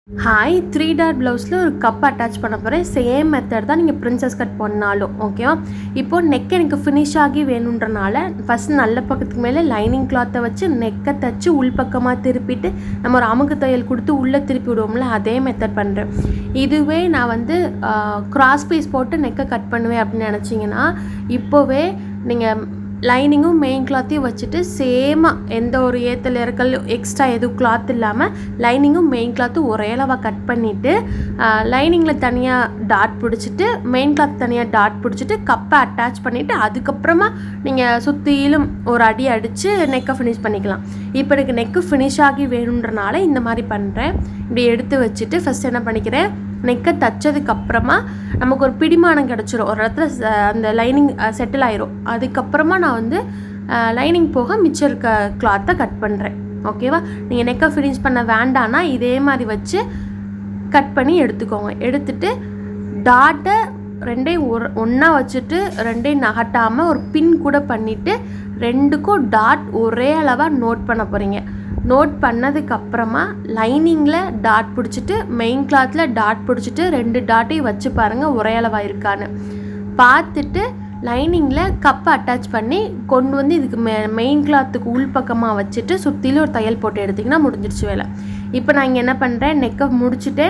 Hi 3 dot ப்ளவுஸில் ஒரு cup attach பண்ண போகிறேன். சேம் மெத்தட் தான் நீங்கள் பிரின்சஸ் கட் பண்ணாலும் ஓகேவா. இப்போது நெக் எனக்கு ஃபினிஷ் ஆகி வேணுன்றனால ஃபஸ்ட் நல்ல பக்கத்துக்கு மேலே லைனிங் கிளாத்தை வச்சு நெக்கை தைச்சி உள்பக்கமாக திருப்பிட்டு நம்ம ஒரு அமுக்கு தையல் கொடுத்து உள்ளே திருப்பி விடுவோம்ல, அதே மெத்தட் பண்ணுறேன். இதுவே நான் கிராஸ் பீஸ் போட்டு நெக்கை கட் பண்ணுவேன் அப்படின்னு நினச்சிங்கன்னா இப்போவே நீங்கள் லைனிங்கும் மெயின் கிளாத்தையும் வச்சுட்டு சேமாக எந்த ஒரு ஏற்றல் இறக்கல் எக்ஸ்ட்ரா எதுவும் கிளாத் இல்லாமல் லைனிங்கும் மெயின் கிளாத்தும் ஒரே அளவாக கட் பண்ணிவிட்டு லைனிங்கில் தனியாக டாட் பிடிச்சிட்டு மெயின் கிளாத் தனியாக டாட் பிடிச்சிட்டு கப்பை அட்டாச் பண்ணிவிட்டு அதுக்கப்புறமா நீங்கள் சுற்றிலும் ஒரு அடி அடித்து நெக்கை ஃபினிஷ் பண்ணிக்கலாம். இப்போ எனக்கு நெக்கு ஃபினிஷ் ஆகி வேணுன்றனால இந்த மாதிரி பண்ணுறேன். இப்படி எடுத்து வச்சுட்டு ஃபஸ்ட் என்ன பண்ணிக்கிறேன், நெக்கை தைச்சதுக்கப்புறமா நமக்கு ஒரு பிடிமானம் கிடச்சிரும், ஒரு இடத்துல அந்த லைனிங் செட்டில் ஆயிரும். அதுக்கப்புறமா நான் லைனிங் போக மிச்சம் இருக்க கிளாத்தை கட் பண்ணுறேன். ஓகேவா. நீங்கள் நெக்கை ஃபினிஷ் பண்ண வேண்டான்னா இதே மாதிரி வச்சு கட் பண்ணி எடுத்துக்கோங்க. எடுத்துட்டு டாட்டை ரெண்டையும் ஒன்றா வச்சுட்டு ரெண்டையும் நகட்டாமல் ஒரு பின் கூட பண்ணிவிட்டு ரெண்டுக்கும் டாட் ஒரே அளவாக நோட் பண்ண போகிறீங்க. நோட் பண்ணதுக்கப்புறமா லைனிங்கில் டாட் பிடிச்சிட்டு மெயின் கிளாத்தில் டாட் பிடிச்சிட்டு 2 டாட்டையும் வச்சு பாருங்கள் ஒரே அளவாக இருக்கான்னு பார்த்துட்டு லைனிங்கில் கப்பை அட்டாச் பண்ணி கொண்டு இதுக்கு மெயின் கிளாத்துக்கு உள் பக்கமாக வச்சுட்டு சுற்றிலும் ஒரு தையல் போட்டு எடுத்திங்கன்னா முடிஞ்சிடுச்சு வேலை. இப்போ நான் இங்கே என்ன பண்ணுறேன், நெக்கை முடிச்சுட்டு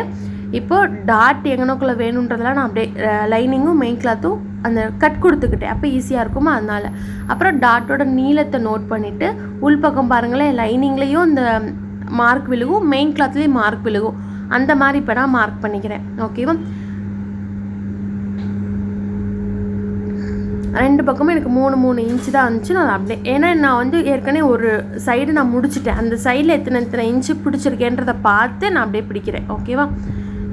இப்போது டாட் எங்கனோக்குள்ளே வேணுன்றதெல்லாம் நான் அப்படியே லைனிங்கும் மெயின் கிளாத்தும் அந்த கட் கொடுத்துக்கிட்டேன், அப்போ ஈஸியாக இருக்குமா அதனால். அப்புறம் டாட்டோட நீளத்தை நோட் பண்ணிவிட்டு உள்பக்கம் பாருங்களேன், லைனிங்லேயும் அந்த மார்க் விழுகும் மெயின் கிளாத்லேயும் மார்க் விழுகும். அந்த மாதிரி இப்போ நான் மார்க் பண்ணிக்கிறேன். ஓகேவா. 2 பக்கமும் எனக்கு 3 இன்ச்சு தான் இருந்துச்சு. நான் அப்படியே ஏன்னா நான் ஏற்கனவே ஒரு சைடு நான் முடிச்சுட்டேன், அந்த சைடில் எத்தனை இன்ச்சு பிடிச்சிருக்கேன்றதை பார்த்து நான் அப்படியே பிடிக்கிறேன். ஓகேவா.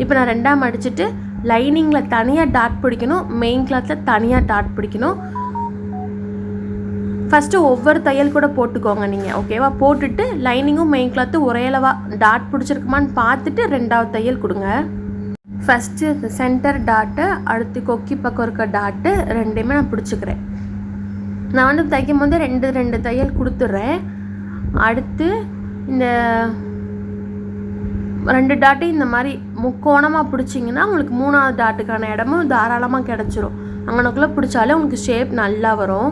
இப்போ நான் 2ஆக மடிச்சுட்டு லைனிங்கில் தனியாக டாட் பிடிக்கணும், மெயின் கிளாத்தில் தனியாக டாட் பிடிக்கணும். ஃபஸ்ட்டு ஒவ்வொரு தையல் கூட போட்டுக்கோங்க நீங்கள். ஓகேவா. போட்டுட்டு லைனிங்கும் மெயின் கிளாத்தும் ஒரே அளவாக டாட் பிடிச்சிருக்குமான்னு பார்த்துட்டு 2ஆவது தையல் கொடுங்க. ஃபஸ்ட்டு சென்டர் டாட்டு, அடுத்து கொக்கி பக்கம் இருக்க டாட்டு ரெண்டையுமே நான் பிடிச்சிக்கிறேன். நான் தைக்கும் போது 2 தையல் கொடுத்துட்றேன். அடுத்து இந்த 2 டாட்டையும் இந்த மாதிரி முக்கோணமாக பிடிச்சிங்கன்னா உங்களுக்கு 3ஆவது டாட்டுக்கான இடமும் தாராளமாக கிடச்சிரும். அங்கனக்குள்ளே பிடிச்சாலே உங்களுக்கு ஷேப் நல்லா வரும்.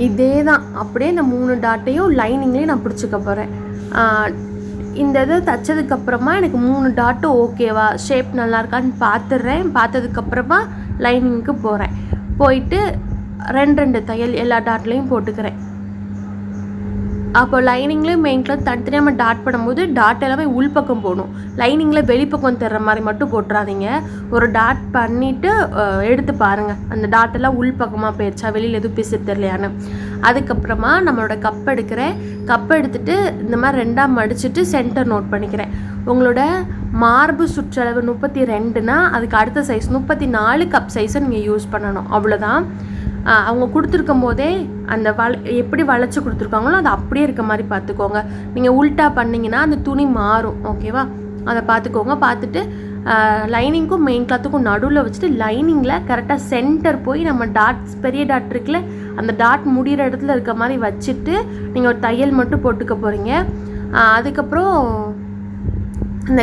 இதே தான் அப்படியே இந்த 3 டாட்டையும் லைனிங்லேயும் நான் பிடிச்சிக்க போகிறேன். இந்த இது தைச்சதுக்கப்புறமா எனக்கு 3 டாட்டும் ஓகேவா, ஷேப் நல்லா இருக்கான்னு பார்த்துட்றேன். பார்த்ததுக்கப்புறமா லைனிங்க்கு போகிறேன். போயிட்டு 2 தையல் எல்லா டாட்லேயும் போட்டுக்கிறேன். அப்போ லைனிங்லேயும் மெயின் கிளாத் தனித்தனியாக நம்ம டாட் பண்ணும்போது டாட் எல்லாமே உள்பக்கம் போகணும், லைனிங்கில் வெளிப்பக்கம் தர்ற மாதிரி மட்டும் போட்டுறாதீங்க. ஒரு டாட் பண்ணிவிட்டு எடுத்து பாருங்கள் அந்த டாட்டெல்லாம் உள்பக்கமாக போயிடுச்சா, வெளியில் எதுவும் பிசு தெரியலையான்னு. அதுக்கப்புறமா நம்மளோட கப் எடுக்கிறேன். கப் எடுத்துகிட்டு இந்த மாதிரி 2ஆக மடிச்சுட்டு சென்டர் நோட் பண்ணிக்கிறேன். உங்களோட மார்பு சுற்றளவு 32னா அதுக்கு அடுத்த சைஸ் 34 கப் சைஸை நீங்கள் யூஸ் பண்ணணும். அவ்வளோதான். அவங்க கொடுத்துருக்கும் போதே அந்த எப்படி வளைச்சி கொடுத்துருக்காங்களோ அது அப்படியே இருக்க மாதிரி பார்த்துக்கோங்க. நீங்கள் உல்ட்டா பண்ணிங்கன்னா அந்த துணி மாறும். ஓகேவா. அதை பார்த்துக்கோங்க. பார்த்துட்டு லைனிங்க்கும் மெயின் கிளாத்துக்கும் நடுவில் வச்சுட்டு லைனிங்கில் கரெக்டாக சென்டர் போய் நம்ம டாட்ஸ் பெரிய டாட் இருக்குல்ல அந்த டாட் முடிகிற இடத்துல இருக்க மாதிரி வச்சுட்டு நீங்கள் ஒரு தையல் மட்டும் போட்டுக்க போகிறீங்க. அதுக்கப்புறம் இந்த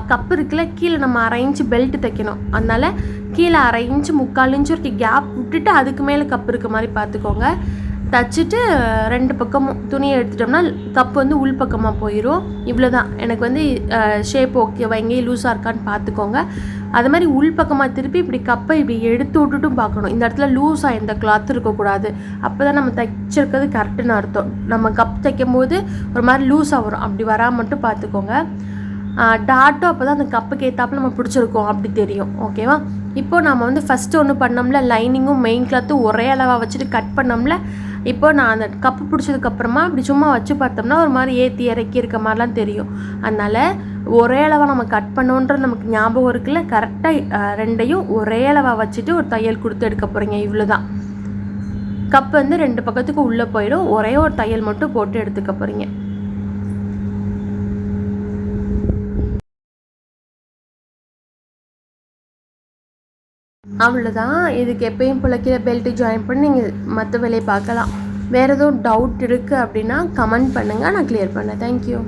கப்பு இருக்குல்ல கீழே நம்ம 1/2 இன்ச்சு பெல்ட் தைக்கணும், அதனால் கீழே 1/2 இன்ச்சு 3/4 இன்ச்சு ஒரு கேப் விட்டுட்டு அதுக்கு மேலே கப்பு இருக்க மாதிரி பார்த்துக்கோங்க. தைச்சிட்டு 2 பக்கமும் துணியை எடுத்துட்டோம்னா கப்பு உள் பக்கமாக போயிடும். இவ்வளோ தான். எனக்கு ஷேப் ஓகேவா, எங்கேயும் லூஸாக இருக்கான்னு பார்த்துக்கோங்க. அது மாதிரி உள் பக்கமாக திருப்பி இப்படி கப்பை இப்படி எடுத்து விட்டுட்டும் பார்க்கணும். இந்த இடத்துல லூஸாக எந்த கிளாத் இருக்கக்கூடாது. அப்போ தான் நம்ம தைச்சிருக்கிறது கரெக்டுன்னு அர்த்தம். நம்ம கப் தைக்கும் போது ஒரு மாதிரி லூஸாக வரும், அப்படி வராமல் மட்டும் பார்த்துக்கோங்க. டாட்டும் அப்போ தான் அந்த கப்புக்கு ஏற்றாப்புல நம்ம பிடிச்சிருக்கோம் அப்படி தெரியும். ஓகேவா. இப்போது நம்ம ஃபஸ்ட்டு ஒன்று பண்ணோம்ல, லைனிங்கும் மெயின் கிளாத்தும் ஒரே அளவாக வச்சுட்டு கட் பண்ணோம்ல. இப்போ நான் அந்த கப்பு பிடிச்சதுக்கப்புறமா அப்படி சும்மா வச்சு பார்த்தோம்னா ஒரு மாதிரி ஏற்றி இறக்கி இருக்க மாதிரிலாம் தெரியும். அதனால் ஒரே அளவாக நம்ம கட் பண்ணோன்றது நமக்கு ஞாபகம் இருக்குல்ல, கரெக்டாக 2ஐயும் ஒரே அளவாக வச்சுட்டு ஒரு தையல் கொடுத்து எடுக்க போகிறீங்க. இவ்வளோ தான். கப்பு 2 பக்கத்துக்கு உள்ளே போயிடும். ஒரே ஒரு தையல் மட்டும் போட்டு எடுத்துக்க போகிறீங்க. அவ்வளோதான். இதுக்கு எப்பயும் போல கீழே பெல்ட்டு ஜாயின் பண்ணி நீங்கள் மற்ற வேலையை பார்க்கலாம். வேறு எதுவும் டவுட் இருக்குது அப்படின்னா கமெண்ட் பண்ணுங்கள், நான் கிளியர் பண்ணேன். தேங்க்யூ.